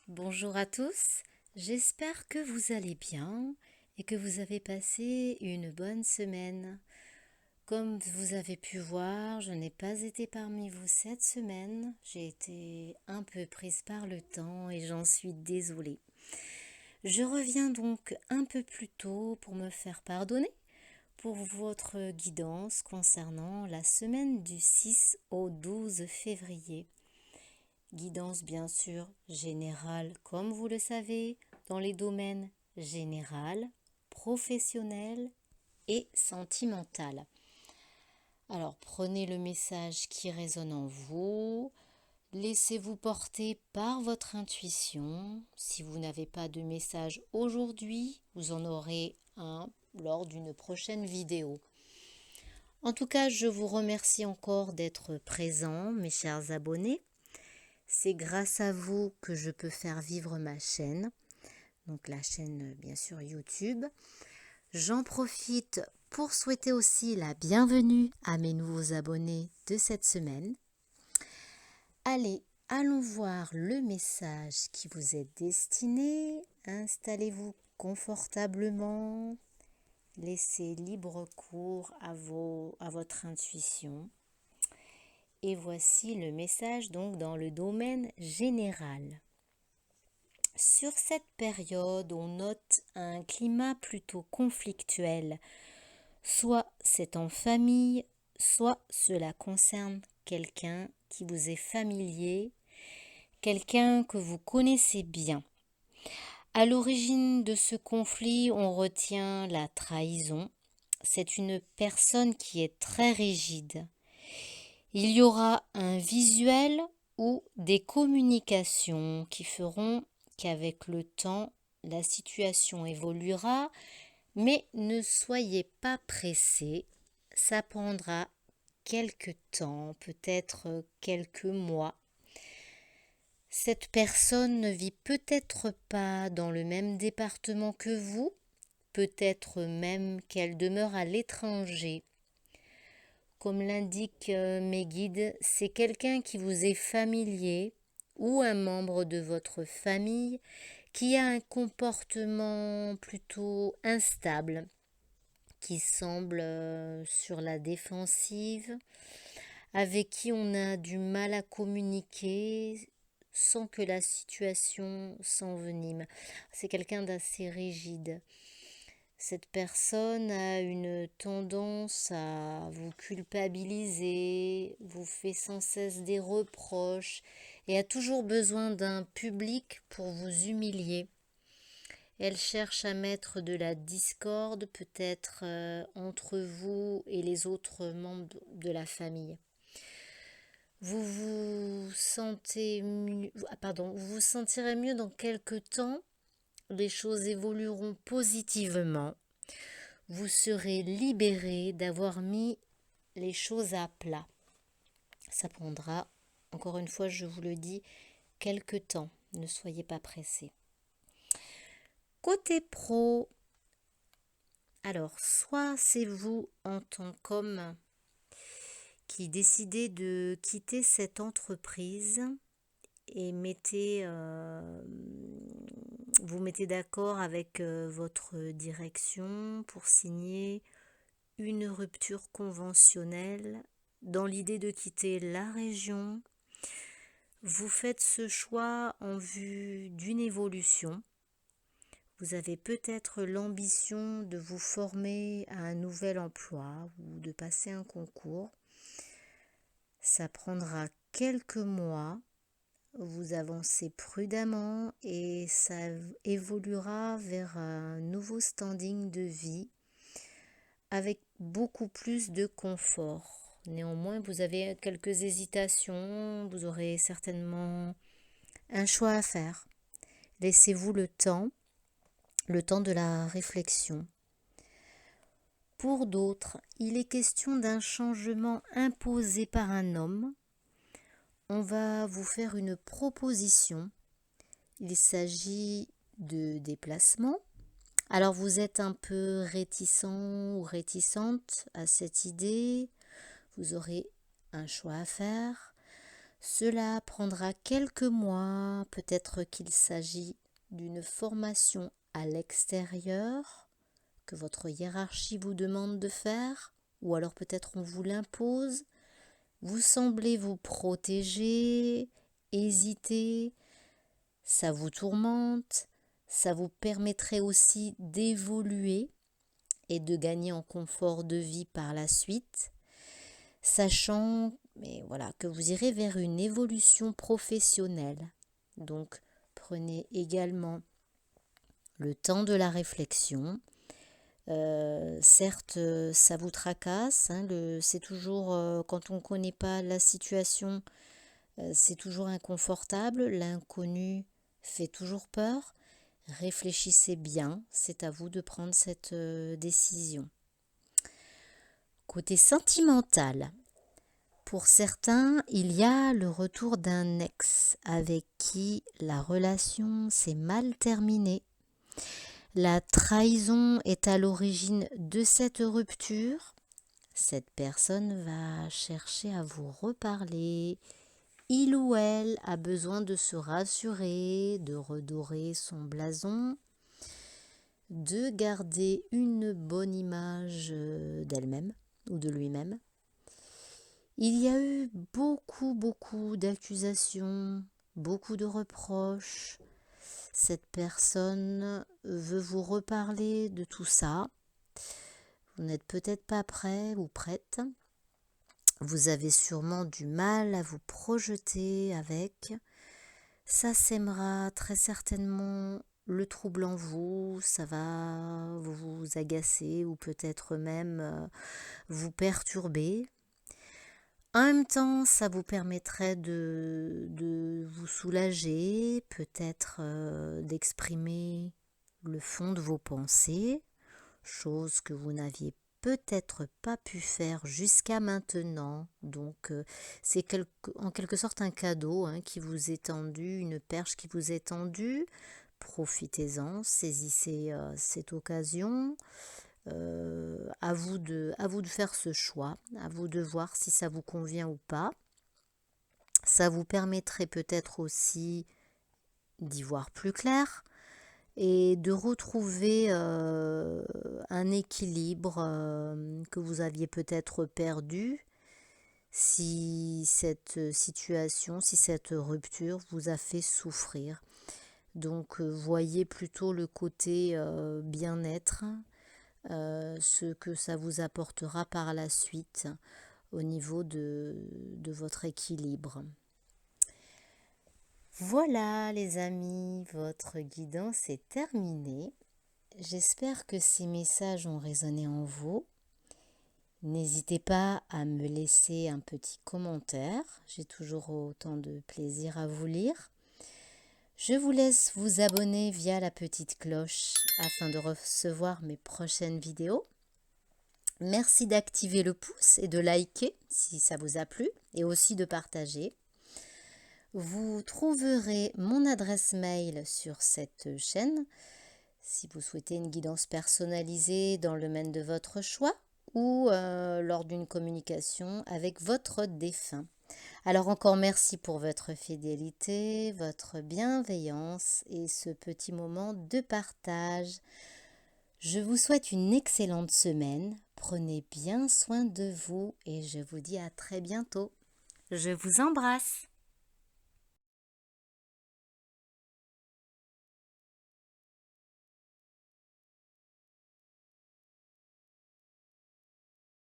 Bonjour à tous, j'espère que vous allez bien et que vous avez passé une bonne semaine. Comme vous avez pu voir, je n'ai pas été parmi vous cette semaine. J'ai été un peu prise par le temps et j'en suis désolée. Je reviens donc un peu plus tôt pour me faire pardonner pour votre guidance concernant la semaine du 6 au 12 février. Guidance bien sûr générale, comme vous le savez, dans les domaines général, professionnel et sentimental. Alors prenez le message qui résonne en vous, laissez-vous porter par votre intuition. Si vous n'avez pas de message aujourd'hui, vous en aurez un lors d'une prochaine vidéo. En tout cas, je vous remercie encore d'être présents, mes chers abonnés. C'est grâce à vous que je peux faire vivre ma chaîne, donc la chaîne bien sûr YouTube. J'en profite pour souhaiter aussi la bienvenue à mes nouveaux abonnés de cette semaine. Allez, allons voir le message qui vous est destiné. Installez-vous confortablement. Laissez libre cours à votre intuition. Et voici le message donc dans le domaine général. Sur cette période, on note un climat plutôt conflictuel. Soit c'est en famille, soit cela concerne quelqu'un qui vous est familier, quelqu'un que vous connaissez bien. À l'origine de ce conflit, on retient la trahison. C'est une personne qui est très rigide. Il y aura un visuel ou des communications qui feront qu'avec le temps, la situation évoluera, mais ne soyez pas pressés, ça prendra quelques temps, peut-être quelques mois. Cette personne ne vit peut-être pas dans le même département que vous, peut-être même qu'elle demeure à l'étranger. Comme l'indiquent mes guides, c'est quelqu'un qui vous est familier ou un membre de votre famille qui a un comportement plutôt instable, qui semble sur la défensive, avec qui on a du mal à communiquer sans que la situation s'envenime. C'est quelqu'un d'assez rigide. Cette personne a une tendance à vous culpabiliser, vous fait sans cesse des reproches et a toujours besoin d'un public pour vous humilier. Elle cherche à mettre de la discorde peut-être entre vous et les autres membres de la famille. Vous vous sentirez mieux dans quelques temps. Les choses évolueront positivement. Vous serez libéré d'avoir mis les choses à plat. Ça prendra, encore une fois, je vous le dis, quelque temps. Ne soyez pas pressés. Côté pro, alors, soit c'est vous en tant qu'homme qui décidez de quitter cette entreprise et vous mettez d'accord avec votre direction pour signer une rupture conventionnelle dans l'idée de quitter la région. Vous faites ce choix en vue d'une évolution. Vous avez peut-être l'ambition de vous former à un nouvel emploi ou de passer un concours. Ça prendra quelques mois. Vous avancez prudemment et ça évoluera vers un nouveau standing de vie avec beaucoup plus de confort. Néanmoins, vous avez quelques hésitations, vous aurez certainement un choix à faire. Laissez-vous le temps de la réflexion. Pour d'autres, il est question d'un changement imposé par un homme. On va vous faire une proposition. Il s'agit de déplacement. Alors vous êtes un peu réticent ou réticente à cette idée. Vous aurez un choix à faire. Cela prendra quelques mois, peut-être qu'il s'agit d'une formation à l'extérieur que votre hiérarchie vous demande de faire, ou alors peut-être on vous l'impose. Vous semblez vous protéger, hésiter, ça vous tourmente, ça vous permettrait aussi d'évoluer et de gagner en confort de vie par la suite, sachant que vous irez vers une évolution professionnelle. Donc prenez également le temps de la réflexion. Certes, ça vous tracasse, c'est toujours, quand on ne connaît pas la situation, c'est toujours inconfortable, l'inconnu fait toujours peur. Réfléchissez bien, c'est à vous de prendre cette décision. Côté sentimental, pour certains, il y a le retour d'un ex avec qui la relation s'est mal terminée. La trahison est à l'origine de cette rupture. Cette personne va chercher à vous reparler. Il ou elle a besoin de se rassurer, de redorer son blason, de garder une bonne image d'elle-même ou de lui-même. Il y a eu beaucoup d'accusations, beaucoup de reproches. Cette personne veut vous reparler de tout ça. Vous n'êtes peut-être pas prêt ou prête. Vous avez sûrement du mal à vous projeter avec. Ça sèmera très certainement le trouble en vous. Ça va vous agacer ou peut-être même vous perturber. En même temps, ça vous permettrait de vous soulager, peut-être d'exprimer le fond de vos pensées, chose que vous n'aviez peut-être pas pu faire jusqu'à maintenant. Donc, c'est en quelque sorte un cadeau qui vous est tendu, une perche qui vous est tendue. Profitez-en, saisissez cette occasion. À vous de faire ce choix, à vous de voir si ça vous convient ou pas. Ça vous permettrait peut-être aussi d'y voir plus clair et de retrouver un équilibre que vous aviez peut-être perdu si cette situation, si cette rupture vous a fait souffrir. Donc voyez plutôt le côté bien-être, ce que ça vous apportera par la suite au niveau de votre équilibre. Voilà les amis, votre guidance est terminée. J'espère que ces messages ont résonné en vous. N'hésitez pas à me laisser un petit commentaire. J'ai toujours autant de plaisir à vous lire. Je vous laisse vous abonner via la petite cloche afin de recevoir mes prochaines vidéos. Merci d'activer le pouce et de liker si ça vous a plu et aussi de partager. Vous trouverez mon adresse mail sur cette chaîne si vous souhaitez une guidance personnalisée dans le domaine de votre choix ou lors d'une communication avec votre défunt. Alors encore merci pour votre fidélité, votre bienveillance et ce petit moment de partage. Je vous souhaite une excellente semaine. Prenez bien soin de vous et je vous dis à très bientôt. Je vous embrasse.